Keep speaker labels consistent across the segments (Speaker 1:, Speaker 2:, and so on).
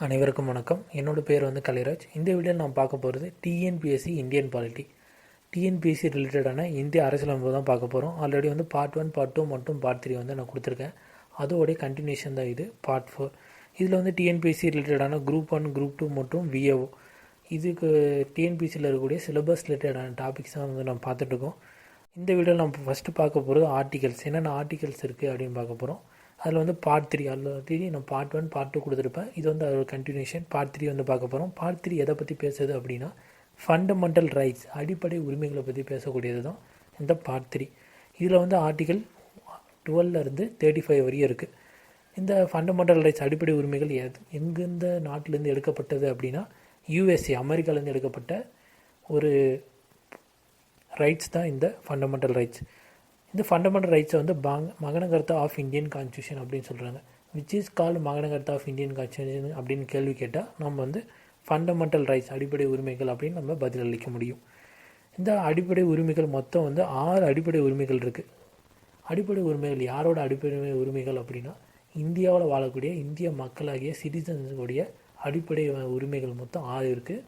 Speaker 1: அனைவருக்கும் வணக்கம். என்னோட பேர் கலிராஜ். இந்த வீடியோவில் நான் பார்க்க போகிறது டிஎன்பிஎஸ்சி இந்தியன் பாலிட்டி. டிஎன்பிஎஸ்சி ரிலேட்டடான இந்திய அரசியலமைப்பு தான் பார்க்க போகிறோம். ஆல்ரெடி பார்ட் 1, பார்ட் 2 மற்றும் பார்ட் 3 நான் கொடுத்துருக்கேன். அதோடைய கண்டினியூஷன் தான் இது பார்ட் 4. இதில் டிஎன்பிஎஸ்சி ரிலேட்டடான குரூப் 1, குரூப் 2 மற்றும் V.A.O இதுக்கு டிஎன்பிஎஸ்சியில் இருக்கக்கூடிய சிலபஸ் ரிலேட்டடான டாபிக்ஸ் தான் நம்ம பார்த்துட்ருக்கோம். இந்த வீடியோவில் நம்ம ஃபஸ்ட்டு பார்க்க போகிறது ஆர்டிகல்ஸ். என்னென்ன ஆர்டிகல்ஸ் இருக்குது அப்படின்னு பார்க்க போகிறோம். அதில் பார்ட் 3 அதில் நான் பார்ட் 1, பார்ட் 2 கொடுத்துருப்பேன். இது அதோட கண்டினியூஷன். பார்ட் 3 பார்க்க போகிறோம். பார்ட் 3 எதை பற்றி பேசுது அப்படின்னா ஃபண்டமெண்டல் ரைட்ஸ், அடிப்படை உரிமைகளை பற்றி பேசக்கூடியது தான் இந்த பார்ட் 3. இதில் ஆர்டிகல் 12 35 வரையும் இருக்குது. இந்த ஃபண்டமெண்டல் ரைட்ஸ் அடிப்படை உரிமைகள் எங்கெந்த நாட்டிலேருந்து எடுக்கப்பட்டது அப்படின்னா USA அமெரிக்காவிலேருந்து எடுக்கப்பட்ட ஒரு ரைட்ஸ் தான் இந்த ஃபண்டமெண்டல் ரைட்ஸ். இந்த ஃபண்டமெண்டல் ரைட்ஸை மகனகர்த்தா ஆஃப் இந்தியன் கான்ஸ்டியூஷன் அப்படின்னு சொல்கிறாங்க. Which is called Magna Carta of Indian constitution அப்படின்னு கேள்வி கேட்டால் நம்ம ஃபண்டமெண்டல் ரைட்ஸ் அடிப்படை உரிமைகள் அப்படின்னு நம்ம பதிலளிக்க முடியும். இந்த அடிப்படை உரிமைகள் மொத்தம் 6 அடிப்படை உரிமைகள் இருக்குது. அடிப்படை உரிமைகள் யாரோட அடிப்படை உரிமைகள் அப்படின்னா இந்தியாவில் வாழக்கூடிய இந்திய மக்களாகிய சிட்டிசன்ஸுடைய அடிப்படை உரிமைகள் மொத்தம் 6 இருக்குது.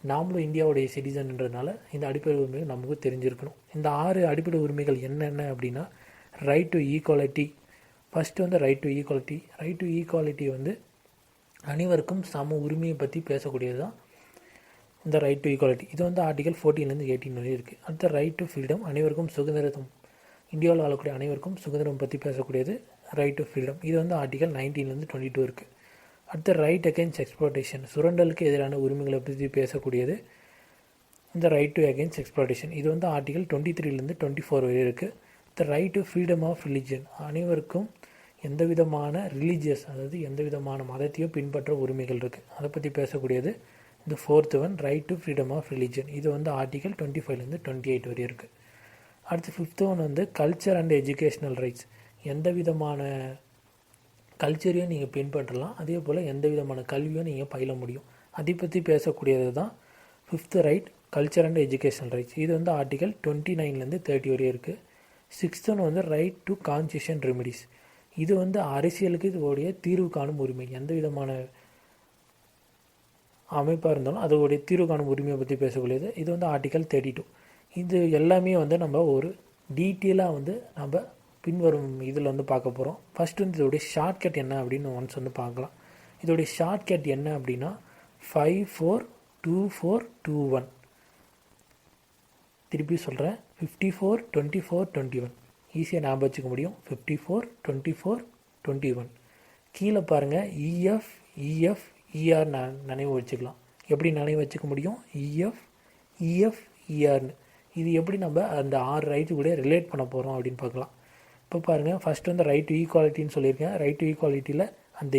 Speaker 1: நாமளும் இந்தியாவுடைய சிட்டிசன்ன்றதுனால இந்த அடிப்படை உரிமைகள் நமக்கு தெரிஞ்சிருக்கணும். இந்த 6 அடிப்படை உரிமைகள் என்னென்ன அப்படின்னா right to equality. First right to equality. Right to equality அனைவருக்கும் சம உரிமையை பற்றி பேசக்கூடியது தான் இந்த ரைட் டு ஈக்குவாலிட்டி. இது ஆர்டிகல் 14 18 வரை இருக்குது. அடுத்த ரைட் டு ஃப்ரீடம், அனைவருக்கும் சுதந்திரம். இந்தியாவில் வாழக்கூடிய அனைவருக்கும் சுதந்திரம் பற்றி பேசக்கூடியது ரைட் டு ஃப்ரீடம். இது ஆர்டிகல் 19 22 இருக்குது. அடுத்த ரைட் அகெயின்ஸ்ட் எக்ஸ்ப்ளாய்டேஷன், சுரண்டலுக்கு எதிரான உரிமைகளை பற்றி பேசக்கூடியது இந்த ரைட் டு அகெயின்ஸ்ட் எக்ஸ்ப்ளாய்டேஷன். இது ஆர்டிகல் 23 24 வரை இருக்குது. The right to freedom of religion, அனைவருக்கும் எந்த விதமான ரிலீஜியஸ், அதாவது எந்த விதமான மதத்தையோ பின்பற்ற உரிமைகள் இருக்குது. அதை பற்றி பேசக்கூடியது இந்த 4th right to freedom of religion. இது ஆர்டிகல் 25 28 வரை இருக்குது. அடுத்து 5th culture and educational rights, எந்த விதமான கல்ச்சரையும் நீங்கள் பின்பற்றலாம், அதே போல் எந்த விதமான கல்வியும் நீங்கள் பயில முடியும். அதை பற்றி பேசக்கூடியது தான் 5th right, culture and educational rights. இது ஆர்டிகல் 29 30 வரையும் இருக்குது. 6th right to constitution remedies. இது அரசியலுக்கு இதோடைய தீர்வு காணும் உரிமை. எந்த விதமான அமைப்பாக இருந்தாலும் அதோடைய தீர்வு காணும் உரிமையை பற்றி பேசக்கூடியது. இது ஆர்டிகல் 32. இது எல்லாமே நம்ம ஒரு டீட்டெயிலாக நம்ம பின்வரும் இதில் பார்க்க போகிறோம். ஃபஸ்ட்டு இதோடைய ஷார்ட்கட் என்ன அப்படின்னு ஒன்ஸ் பார்க்கலாம். இதோடைய ஷார்ட்கட் என்ன அப்படின்னா 542421. திருப்பி சொல்கிறேன், 54 24 21. ஈஸியாக ஞாபகம் வச்சுக்க முடியும். 54 24 21. கீழே பாருங்கள் EF EF ER நினைவு வச்சுக்கலாம். எப்படி நினைவு வச்சுக்க முடியும்? EF EF ERன்னு. இது எப்படி நம்ம அந்த 6 ரைட்டு கூட ரிலேட் பண்ண போகிறோம் அப்படின்னு பார்க்கலாம். இப்போ பாருங்கள், ஃபஸ்ட்டு ரைட் டு ஈக்குவாலிட்டின்னு சொல்லியிருக்கேன். ரைட் டு ஈக்குவாலிட்டியில் அந்த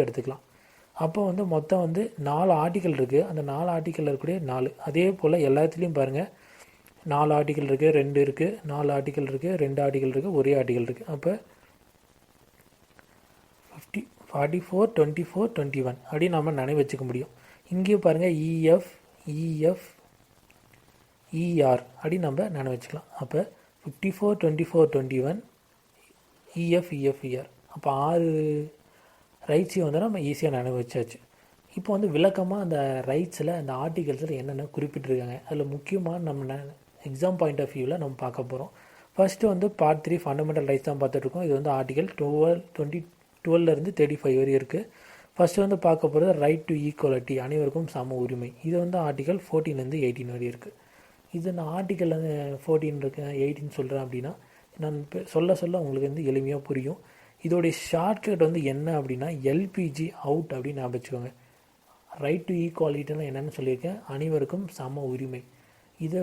Speaker 1: எடுத்துக்கலாம். அப்போ மொத்தம் 4 ஆர்டிக்கல் இருக்குது. அந்த 4 ஆர்டிக்கலில் இருக்கக்கூடிய 4. அதே போல் எல்லாத்துலேயும் பாருங்கள் 4 ஆர்டிக்கல் இருக்குது, 2 இருக்குது, 4 ஆர்டிக்கல் இருக்குது, 2 ஆர்டிக்கல் இருக்குது, ஒரே ஆர்டிக்கல் இருக்குது. அப்போ 44 24 21 அப்படின்னு நம்ம நினைவு வச்சுக்க முடியும். இங்கேயும் பாருங்கள் EF EF ER அப்படின்னு நம்ம நினைவு வச்சுக்கலாம். அப்போ 54 24 21 EF EF ER. அப்போ 6 ரைட்ஸையும் நம்ம ஈஸியாக நினைவு வச்சாச்சு. இப்போ விளக்கமாக அந்த ரைட்ஸில் அந்த ஆர்டிகல்ஸில் என்னென்ன குறிப்பிட்டிருக்காங்க, அதில் முக்கியமாக நம்ம எக்ஸாம் பாயிண்ட் ஆஃப் வியூவில் நம்ம பார்க்க போகிறோம். ஃபஸ்ட்டு பார்ட் 3 ஃபண்டமெண்டல் ரைட்ஸ் தான் பார்த்துட்ருக்கோம். இது ஆர்டிகல் 12 35 வரை இருக்குது. ஃபஸ்ட்டு பார்க்க போகிறது ரைட் டு ஈக்குவாலிட்டி, அனைவருக்கும் சம உரிமை. இது ஆர்டிகல் 14 18 வரை இருக்குது. இது நான் ஆர்டிக்கல் 14 இருக்கேன் 18 சொல்கிறேன் அப்படின்னா நான் சொல்ல உங்களுக்கு எளிமையாக புரியும். இதோடைய ஷார்ட்கட் என்ன அப்படின்னா LPG அவுட் அப்படின்னு ஞாபகம் வச்சுக்கோங்க. ரைட் டு ஈக்குவாலிட்டினா என்னென்னு சொல்லியிருக்கேன், அனைவருக்கும் சம உரிமை. இதை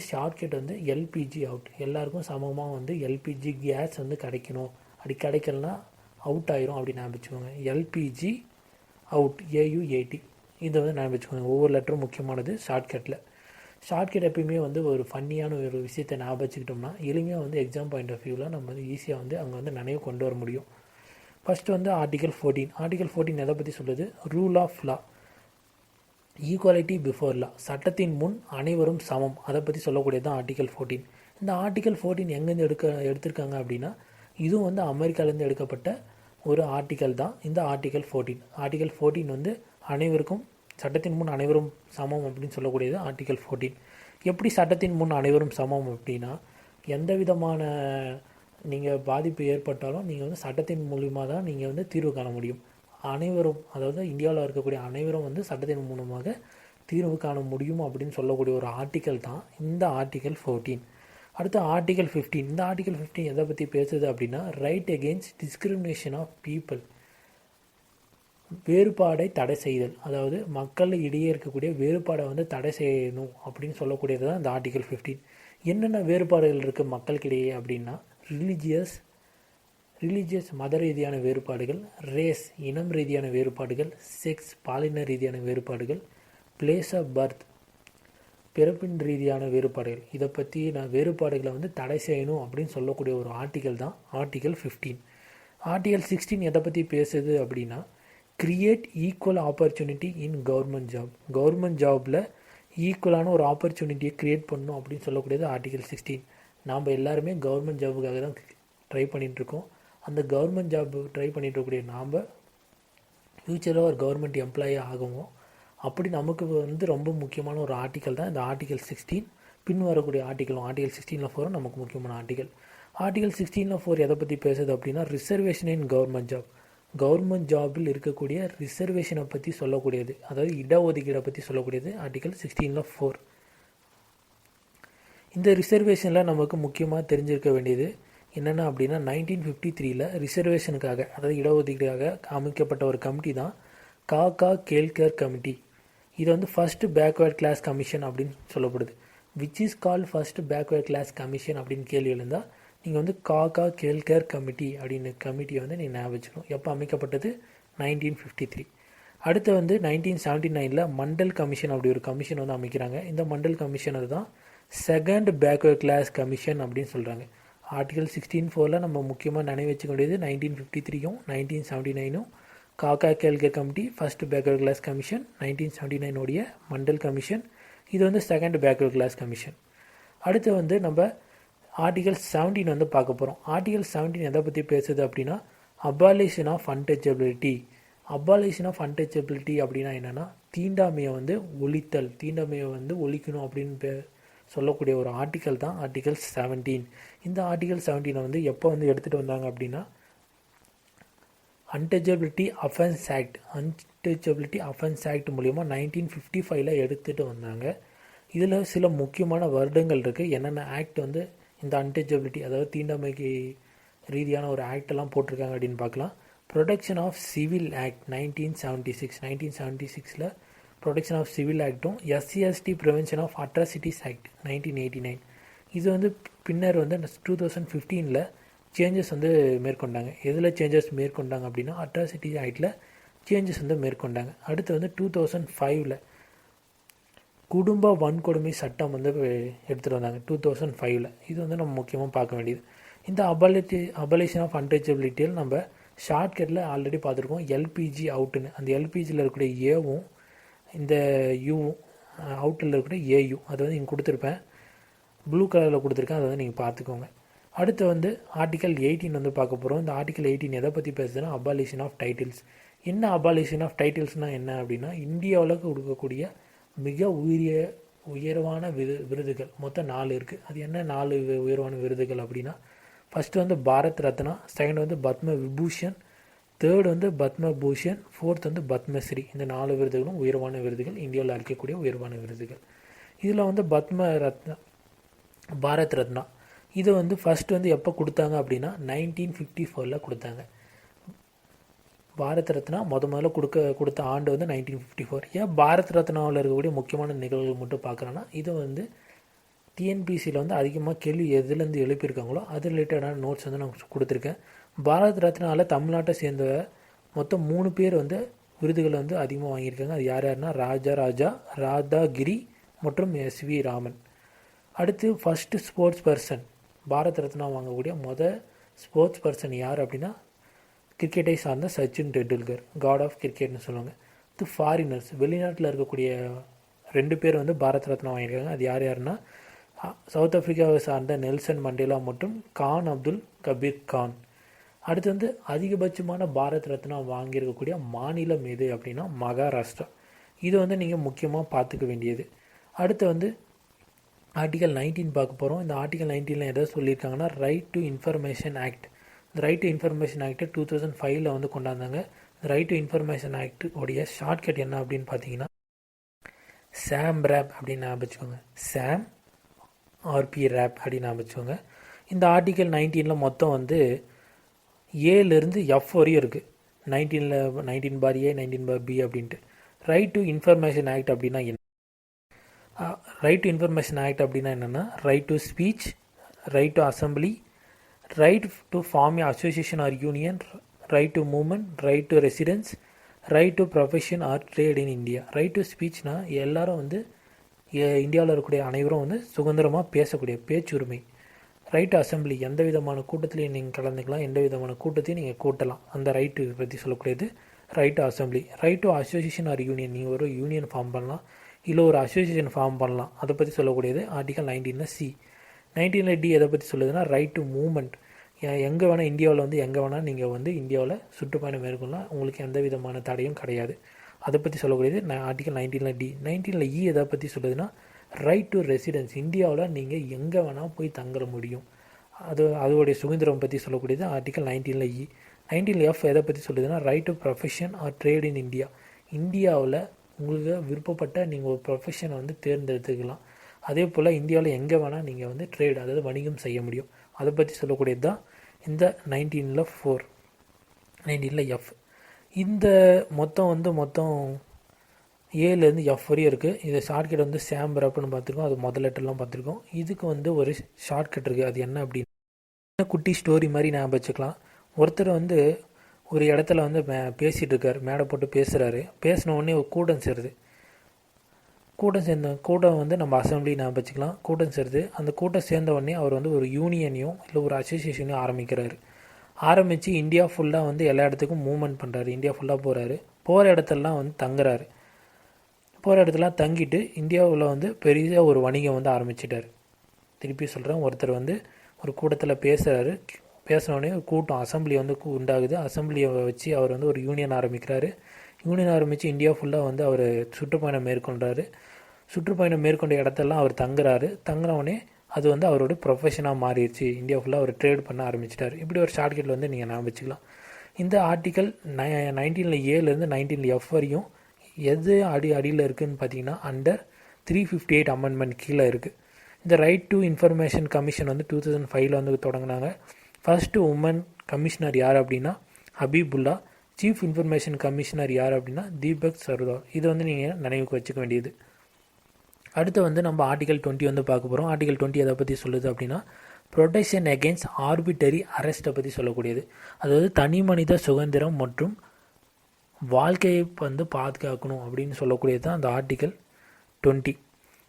Speaker 1: ஷார்ட்கட் LPG அவுட். எல்லாருக்கும் சமமாக LPG கேஸ் கிடைக்கணும். அப்படி கிடைக்கலனா அவுட் ஆயிரும் அப்படின்னு ஞாபகம் வச்சுக்கோங்க. LPG out AU AT. இதை ஞாபகம் வச்சுக்கோங்க. ஒவ்வொரு லெட்டரும் முக்கியமானது ஷார்ட்கட்டில். ஷார்ட்கட் எப்பயுமே ஒரு ஃபன்னியான ஒரு விஷயத்தை ஞாபகம் வச்சுக்கிட்டோம்னா எளிமையாக எக்ஸாம் பாயிண்ட் ஆஃப் வியூவில் நம்ம ஈஸியாக அங்கே நினைவு கொண்டு வர முடியும். First article 14. ஆர்டிகல் 14 எதை பற்றி சொல்லுது? Rule of law, equality before law, சட்டத்தின் முன் அனைவரும் சமம். அதை பற்றி சொல்லக்கூடியது தான் ஆர்டிகல் 14. இந்த ஆர்டிகல் 14 எங்கேருந்து எடுத்திருக்காங்க அப்படின்னா இதுவும் அமெரிக்காவிலேருந்து எடுக்கப்பட்ட ஒரு ஆர்டிக்கல் தான் இந்த ஆர்டிகல் 14. ஆர்டிகல் 14 அனைவருக்கும் சட்டத்தின் முன் அனைவரும் சமம் அப்படின்னு சொல்லக்கூடியது ஆர்டிகல் 14. எப்படி சட்டத்தின் முன் அனைவரும் சமம் அப்படின்னா, எந்த விதமான நீங்கள் பாதிப்பு ஏற்பட்டாலும் நீங்கள் வந்து சட்டத்தின் மூலியமாக தான் நீங்கள் வந்து தீர்வு காண முடியும். அனைவரும், அதாவது இந்தியாவில் இருக்கக்கூடிய அனைவரும் வந்து சட்டத்தின் மூலமாக தீர்வு காண முடியும் அப்படின்னு சொல்லக்கூடிய ஒரு ஆர்டிக்கல் தான் இந்த ஆர்டிகல் 14. அடுத்து ஆர்டிகல் 15. இந்த ஆர்டிகல் 15 எதை பற்றி பேசுது அப்படின்னா, right against discrimination of people, வேறுபாடை தடை செய்தல். அதாவது மக்கள் இடையே இருக்கக்கூடிய வேறுபாடை வந்து தடை செய்யணும் அப்படின்னு சொல்லக்கூடியது தான் இந்த ஆர்டிகல் 15. என்னென்ன வேறுபாடுகள் இருக்குது மக்களுக்கிடையே அப்படின்னா, ரிலீஜியஸ் மத ரீதியான வேறுபாடுகள், ரேஸ் இனம் ரீதியான வேறுபாடுகள், செக்ஸ் பாலின ரீதியான வேறுபாடுகள், பிளேஸ் ஆஃப் பர்த் பிறப்பின் ரீதியான வேறுபாடுகள். இதை பற்றி வேறுபாடுகளை வந்து தடை செய்யணும் அப்படின்னு சொல்லக்கூடிய ஒரு ஆர்டிகல் தான் ஆர்டிகல் 15. ஆர்டிகல் 16 எதை பற்றி பேசுது அப்படின்னா, create equal opportunity in government job. Government ஜாபில் ஈக்குவலான ஒரு ஆப்பர்ச்சுனிட்டியை க்ரியேட் பண்ணணும் அப்படின்னு சொல்லக்கூடியது ஆர்டிகல் 16. நாம் எல்லாருமே கவர்மெண்ட் ஜாபுக்காக தான் ட்ரை பண்ணிகிட்ருக்கோம். அந்த கவர்மெண்ட் ஜாப் ட்ரை பண்ணிகிட்ருக்கக்கூடிய நாம் ஃப்யூச்சரில் ஒரு கவர்மெண்ட் எம்ப்ளாயி ஆகுவோம். அப்படி நமக்கு வந்து ரொம்ப முக்கியமான ஒரு ஆர்டிக்கல் தான் இந்த ஆர்டிகல் 16. பின் வரக்கூடிய ஆர்டிக்கலும் ஆர்டிகல் 16ல் 4 நமக்கு முக்கியமான ஆர்டிகல். ஆர்டிகல் 16ல் 4 எதை பற்றி பேசுது அப்படின்னா, reservation in government job. Government ஜாபில் இருக்கக்கூடிய ரிசர்வேஷனை பற்றி சொல்லக்கூடியது, அதாவது இடஒதுக்கீடை பற்றி சொல்லக்கூடியது ஆர்டிகல் 16ல் 4. இந்த ரிசர்வேஷனில் நமக்கு முக்கியமாக தெரிஞ்சிருக்க வேண்டியது என்னென்ன அப்படின்னா, 1953 ரிசர்வேஷனுக்காக, அதாவது இடஒதுக்கீடுக்காக அமைக்கப்பட்ட ஒரு கமிட்டி தான் காக்கா கேல்கர் கமிட்டி. இது வந்து ஃபர்ஸ்ட் பேக்வேர்ட் கிளாஸ் கமிஷன் அப்படின்னு சொல்லப்படுது. Which is called first backward class commission அப்படின்னு கேள்வி எழுந்தால் நீங்கள் வந்து காக்கா கேல்கர் கமிட்டி அப்படின்னு கமிட்டியை வந்து நீங்கள் ஞாபகம் வச்சுக்கணும். எப்போ அமைக்கப்பட்டது? 1953. அடுத்து வந்து 1979 மண்டல் கமிஷன் அப்படி ஒரு கமிஷன் வந்து அமைக்கிறாங்க. இந்த மண்டல் கமிஷன் அதுதான் செகண்ட் பேக்வேர்ட் கிளாஸ் கமிஷன் அப்படின்னு சொல்கிறாங்க. ஆர்டிகல் 16(4) நம்ம முக்கியமாக நினைவு வச்சுக்க வேண்டியது 1953யும் 1979ம் Kaka Kalelkar committee, first backward class commission, 1979 உடைய மண்டல் கமிஷன். இது வந்து செகண்ட் பேக்வேர்ட் கிளாஸ் கமிஷன். அடுத்து வந்து நம்ம ஆர்டிகல் 17 வந்து பார்க்க போகிறோம். ஆர்டிகல் 17 எதை பற்றி பேசுது அப்படின்னா, abolition of untouchability. Abolition of untouchability அப்படின்னா என்னென்னா, தீண்டாமையை வந்து ஒழித்தல், தீண்டாமையை வந்து ஒழிக்கணும் அப்படின்னு சொல்லக்கூடிய ஒரு ஆர்டிக்கல் தான் ஆர்டிகல் 17. இந்த ஆர்டிகல் 17 வந்து எப்போ வந்து எடுத்துகிட்டு வந்தாங்க அப்படின்னா, அன்டச்சபிலிட்டி அஃபென்ஸ் ஆக்ட் மூலிமா 1955 எடுத்துகிட்டு வந்தாங்க. இதில் சில முக்கியமான வருடங்கள் இருக்குது. என்னென்ன ஆக்ட் வந்து இந்த அன்டச்சபிலிட்டி, அதாவது தீண்டாமைக்கு ரீதியான ஒரு ஆக்டெல்லாம் போட்டிருக்காங்க அப்படின்னு பார்க்கலாம். Protection of civil act 1976 protection of civil ஆக்டும், SC/ST prevention of atrocities act 1989. இது வந்து பின்னர் வந்து 2015 சேஞ்சஸ் வந்து மேற்கொண்டாங்க. எதில் சேஞ்சஸ் மேற்கொண்டாங்க அப்படின்னா, அட்ராசிட்டி ஆக்டில் சேஞ்சஸ் வந்து மேற்கொண்டாங்க. அடுத்து வந்து 2005 குடும்ப வன்கொடுமை சட்டம் வந்து எடுத்துகிட்டு வந்தாங்க 2005. இது வந்து நம்ம முக்கியமாக பார்க்க வேண்டியது. இந்த அபாலிஷன் ஆஃப் அன்டச்சபிலிட்டியில் நம்ம ஷார்ட்கட்டில் ஆல்ரெடி பார்த்துருக்கோம், LPG அவுட்டுன்னு. அந்த LPGயில் இருக்கக்கூடிய ஏவும் இந்த யூவும், அவுட்டில் இருக்கக்கூடிய AU, அதை வந்து நீங்கள் கொடுத்துருப்பேன், ப்ளூ கலரில் கொடுத்துருக்கேன், அதை வந்து நீங்கள் பார்த்துக்கோங்க. அடுத்து வந்து ஆர்டிகல் 18 வந்து பார்க்க போகிறோம். இந்த ஆர்டிகல் 18 எதை பற்றி பேசுதுன்னா, அபாலிஷன் ஆஃப் டைட்டில்ஸ். என்ன அபாலிஷன் ஆஃப் டைட்டில்ஸ்னால் என்ன அப்படின்னா, இந்தியாவில் கொடுக்கக்கூடிய மிக உயர்வான விருதுகள் மொத்தம் 4 இருக்குது. அது என்ன 4 உயர்வான விருதுகள் அப்படின்னா, ஃபஸ்ட்டு வந்து பாரத் ரத்னா, செகண்ட் வந்து பத்ம விபூஷன், தேர்ட் வந்து பத்ம பூஷன், ஃபோர்த் வந்து பத்மஸ்ரீ. இந்த 4 விருதுகளும் உயர்வான விருதுகள், இந்தியாவில் அளிக்கக்கூடிய உயர்வான விருதுகள். இதில் வந்து பாரத் ரத்னா இது வந்து ஃபஸ்ட்டு வந்து எப்போ கொடுத்தாங்க அப்படின்னா 1954 கொடுத்தாங்க. பாரத் ரத்னா முதல்ல கொடுத்த ஆண்டு வந்து 1954. ஏன் பாரத் ரத்னாவில் இருக்கக்கூடிய முக்கியமான நிகழ்வுகள் மட்டும் பார்க்குறோன்னா, இது வந்து TNPSCயில் வந்து அதிகமாக கேள்வி எதுலேருந்து எழுப்பியிருக்காங்களோ அது ரிலேட்டடான நோட்ஸ் வந்து நான் கொடுத்துருக்கேன். பாரத் ரத்னாவில் தமிழ்நாட்டை சேர்ந்த மொத்தம் 3 பேர் வந்து விருதுகளை வந்து அதிகமாக வாங்கியிருக்காங்க. அது யாருன்னா ராஜா, ராதாகிரி மற்றும் SV ராமன். அடுத்து first sports person, Bharat Ratna வாங்கக்கூடிய ஸ்போர்ட்ஸ் பர்சன் யார் அப்படின்னா, கிரிக்கெட்டை சார்ந்த சச்சின் டெண்டுல்கர், காட் ஆஃப் கிரிக்கெட்னு சொல்லுவாங்க. இது ஃபாரினர்ஸ், வெளிநாட்டில் இருக்கக்கூடிய 2 பேர் வந்து பாரத் ரத்னா வாங்கியிருக்காங்க. அது யாருன்னா, சவுத் ஆஃப்ரிக்காவை சார்ந்த நெல்சன் மண்டேலா மற்றும் கான் அப்துல் கபீர் கான். அடுத்து வந்து அதிகபட்சமான பாரத் ரத்னா வாங்கியிருக்கக்கூடிய மாநிலம் எது அப்படின்னா மகாராஷ்டிரா. இது வந்து நீங்கள் முக்கியமாக பார்த்துக்க வேண்டியது. அடுத்து வந்து ஆர்டிகல் 19 பார்க்க போகிறோம். இந்த ஆர்டிகல் 19 எதாவது சொல்லியிருக்காங்கன்னா ரைட் டு இன்ஃபர்மேஷன் ஆக்ட். இந்த ரைட் டு இன்ஃபர்மேஷன் ஆக்ட் 2005 வந்து கொண்டாந்தாங்க. இந்த ரைட் டு இன்ஃபர்மேஷன் ஆக்ட் உடைய ஷார்ட்கட் என்ன அப்படின்னு பார்த்தீங்கன்னா SAAMRP அப்படின்னு ஞாபகம் வச்சுக்கோங்க. SAAMRP அப்படின்னு ஞாபகம் வச்சுக்கோங்க. இந்த ஆர்டிகல் 19 மொத்தம் வந்து ஏலேருந்து எஃப் வரையும் இருக்குது. 19/A 19/B அப்படின்ட்டு. ரைட் டு இன்ஃபர்மேஷன் ஆக்ட் அப்படின்னா என்ன? ரைட் டு இன்ஃபர்மேஷன் ஆக்ட் அப்படின்னா என்னென்னா right to speech, right to assembly, right to form association or union, right to movement, right to residence, right to profession or trade in India. Right to ஸ்பீச்னா எல்லாரும் வந்து இந்தியாவில் இருக்கக்கூடிய அனைவரும் வந்து சுதந்திரமாக பேசக்கூடிய பேச்சுரிமை. ரைட் டு அசம்பிளி, எந்த விதமான கூட்டத்திலையும் நீங்கள் கலந்துக்கலாம், எந்த விதமான கூட்டத்தையும் நீங்கள் கூட்டலாம். அந்த ரைட்டு பற்றி சொல்லக்கூடியது right to assembly. Right to association or union, நீங்கள் ஒரு யூனியன் ஃபார்ம் பண்ணலாம், இல்லை ஒரு அசோசியேஷன் ஃபார்ம் பண்ணலாம். அதை பற்றி சொல்லக்கூடியது ஆர்டிகல் 19C. 19D எதை பற்றி சொல்லுதுன்னா ரைட் டு மூவ்மெண்ட். எங்கே வேணால் இந்தியாவில் வந்து எங்கே வேணால் நீங்கள் வந்து இந்தியாவில் சுற்றுப்பயணம் மேற்கொள்ளலாம், உங்களுக்கு எந்த விதமான தடையும் கிடையாது. அதை பற்றி சொல்லக்கூடியது ஆர்டிகல் 19D. 19E எதை பற்றி சொல்லுதுன்னா ரைட் டு ரெசிடென்ஸ். இந்தியாவில் நீங்கள் எங்கே வேணால் போய் தங்குற முடியும், அதோடைய சுதந்திரம் பற்றி சொல்லக்கூடியது ஆர்டிகல் 19E. 19F எதை பற்றி சொல்லுதுன்னா right to profession or trade in India. இந்தியாவில் உங்களுக்கு விருப்பப்பட்ட நீங்கள் ஒரு ப்ரொஃபஷனை வந்து தேர்ந்தெடுத்துக்கலாம். அதே போல் இந்தியாவில் எங்கே வேணால் நீங்கள் வந்து ட்ரேட், அதாவது வணிகம் செய்ய முடியும். அதை பற்றி சொல்லக்கூடியது தான் இந்த 19 19F. இந்த மொத்தம் ஏலேருந்து எஃப் வரையும் இருக்குது. இது ஷார்ட்கட் வந்து SAAMRPன்னு பார்த்துருக்கோம், அது முதல் லெட்டர்லாம் பார்த்துருக்கோம். இதுக்கு வந்து ஒரு ஷார்ட்கட் இருக்குது. அது என்ன அப்படின்னு குட்டி ஸ்டோரி மாதிரி ஞாபகம் வச்சுக்கலாம். ஒருத்தர் வந்து ஒரு இடத்துல வந்து பேசிகிட்டு இருக்கார், மேடை போட்டு பேசுகிறாரு. பேசின உடனே ஒரு கூட்டம் சேருது. கூட்டம் வந்து நம்ம அசம்பிளி ஞாபகம் வச்சுக்கலாம். கூட்டம் சேருது. அந்த கூட்டம் சேர்ந்த உடனே அவர் வந்து ஒரு யூனியனையும் இல்லை ஒரு அசோசியேஷனையும் ஆரம்பித்து இந்தியா ஃபுல்லாக வந்து எல்லா இடத்துக்கும் மூவ்மெண்ட் பண்ணுறாரு. இந்தியா ஃபுல்லாக போகிற இடத்துலலாம் வந்து தங்குறாரு. போகிற இடத்துலாம் தங்கிட்டு இந்தியாவில் வந்து பெரிய ஒரு வணிகம் வந்து ஆரம்பிச்சிட்டார். திருப்பி சொல்கிறேன், ஒருத்தர் வந்து ஒரு கூட்டத்தில் பேசுகிறாரு. பேசினோடனே ஒரு கூட்டம் அசம்பிளி வந்து உண்டாகுது. அசம்பிளியை வச்சு அவர் வந்து ஒரு யூனியன் ஆரம்பிக்கிறாரு. யூனியன் ஆரம்பித்து இந்தியா ஃபுல்லாக வந்து அவர் சுற்றுப்பயணம் மேற்கொண்டார். சுற்றுப்பயணம் மேற்கொண்ட இடத்தெல்லாம் அவர் தங்கினவுடனே அது வந்து அவரோட ப்ரொஃபஷனாக மாறிடுச்சு. இந்தியா ஃபுல்லாக அவர் ட்ரேட் பண்ண ஆரம்பிச்சிட்டார். இப்படி ஒரு ஷார்ட்கட்டில் வந்து நீங்கள் ஞாபகம் வச்சுக்கலாம். இந்த ஆர்டிக்கல் 19Aலேருந்து 19F வரையும் எது அடியில் இருக்குதுன்னு பார்த்தீங்கன்னா அண்டர் 358 அமெண்ட்மெண்ட் கீழே இருக்குது. இந்த ரைட் டு இன்ஃபர்மேஷன் கமிஷன் வந்து 2005 வந்து தொடங்கினாங்க. ஃபர்ஸ்ட் உமன் கமிஷனர் யார் அப்படின்னா ஹபீபுல்லா. சீஃப் இன்ஃபர்மேஷன் கமிஷனர் யார் அப்படின்னா தீபக் சர்தார். இது வந்து நீங்கள் நினைவுக்கு வச்சுக்க வேண்டியது. அடுத்து வந்து நம்ம ஆர்டிகல் 20 வந்து பார்க்க போகிறோம். ஆர்டிகல் 20 எதை பற்றி சொல்லுது அப்படின்னா ப்ரொடெக்ஷன் அகெயின்ஸ்ட் ஆர்பிட்டரி அரெஸ்ட்டை பற்றி சொல்லக்கூடியது. அதாவது தனி மனித சுதந்திரம் மற்றும் வாழ்க்கையை வந்து பாதுகாக்கணும் அப்படின்னு சொல்லக்கூடியது தான் அந்த ஆர்டிகல் 20.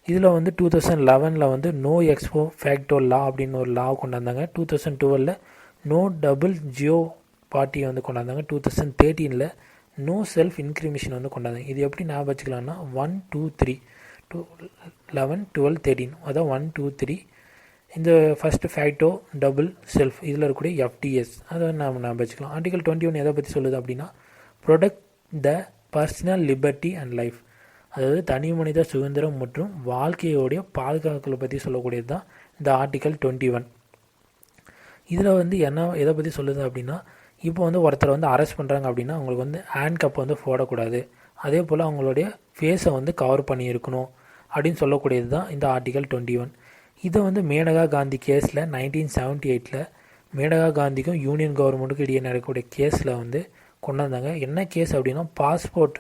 Speaker 1: இதில் வந்து 2011 வந்து நோ எக்ஸ்போ ஃபேக்டோ லா அப்படின்னு ஒரு லா கொண்டாந்தாங்க. 2012 நோ டபுள் ஜியோபார்ட்டி வந்து கொண்டாந்தாங்க. 2013 நோ செல்ஃப் இன்க்ரிமினேஷன் வந்து கொண்டாந்தாங்க. இது எப்படி ஞாபகம் வச்சுக்கலாம்னா 1 2 3 11 12 13, அதான் 1 2 3. இந்த ஃபஸ்ட்டு ஃபேக்டோ டபுள் செல்ஃப் இதில் இருக்கக்கூடிய FTS அதை நாம் ஞாபகம் வச்சுக்கலாம். ஆர்டிகல் 21 எதை பற்றி சொல்லுது அப்படின்னா protect the personal liberty and life, அதாவது தனி மனித சுதந்திரம் மற்றும் வாழ்க்கையோடைய பாதுகாப்புகளை பற்றி சொல்லக்கூடியது தான் இந்த ஆர்டிகல் 21. இதில் வந்து எதை பற்றி சொல்லுது அப்படின்னா இப்போ வந்து ஒருத்தர் வந்து அரெஸ்ட் பண்ணுறாங்க அப்படின்னா அவங்களுக்கு வந்து ஹேண்ட் கப் வந்து போடக்கூடாது, அதே போல் அவங்களுடைய ஃபேஸை வந்து கவர் பண்ணியிருக்கணும் அப்படின்னு சொல்லக்கூடியது தான் இந்த ஆர்டிகல் 21. இதை வந்து மேனகா காந்தி கேஸில் 1978 மேனகா காந்திக்கும் யூனியன் கவர்மெண்ட்டுக்கும் இடையே நடக்கக்கூடிய கேஸில் வந்து கொண்டு வந்தாங்க. என்ன கேஸ் அப்படின்னா பாஸ்போர்ட்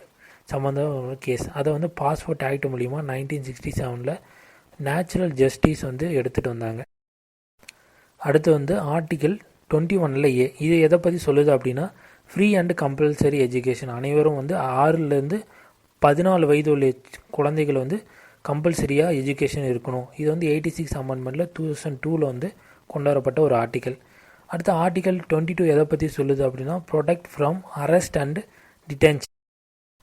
Speaker 1: சம்மந்தமான கேஸ். அதை வந்து பாஸ்போர்ட் ஆக்ட் மூலிமா 1967 நேச்சுரல் ஜஸ்டிஸ் வந்து எடுத்துகிட்டு வந்தாங்க. அடுத்து வந்து ஆர்டிகல் 21 A இது எதை பற்றி சொல்லுது அப்படின்னா ஃப்ரீ அண்ட் கம்பல்சரி எஜுகேஷன். அனைவரும் வந்து 6லேருந்து 14 வயது உள்ள குழந்தைகள் வந்து கம்பல்சரியாக எஜுகேஷன் இருக்கணும். இது வந்து 86 அமெண்ட்மெண்ட்டில் 2002 வந்து கொண்டு வரப்பட்ட ஒரு ஆர்டிக்கல். அடுத்த ஆர்டிகல் 22 எதை பற்றி சொல்லுது அப்படின்னா protect from arrest and detention,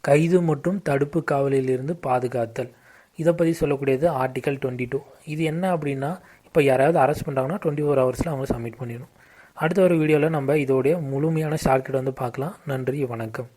Speaker 1: கைது மற்றும் தடுப்பு காவலிலிருந்து பாதுகாத்தல். இதை பற்றி சொல்லக்கூடியது ஆர்டிகல் 22. இது என்ன அப்படின்னா இப்போ யாராவது அரெஸ்ட் பண்ணுறாங்கன்னா 24 ஹவர்ஸில் அவங்க சப்மிட் பண்ணிடணும். அடுத்த ஒரு வீடியோவில் நம்ம இதோடைய முழுமையான ஷார்ட்கட் வந்து பார்க்கலாம். நன்றி, வணக்கம்.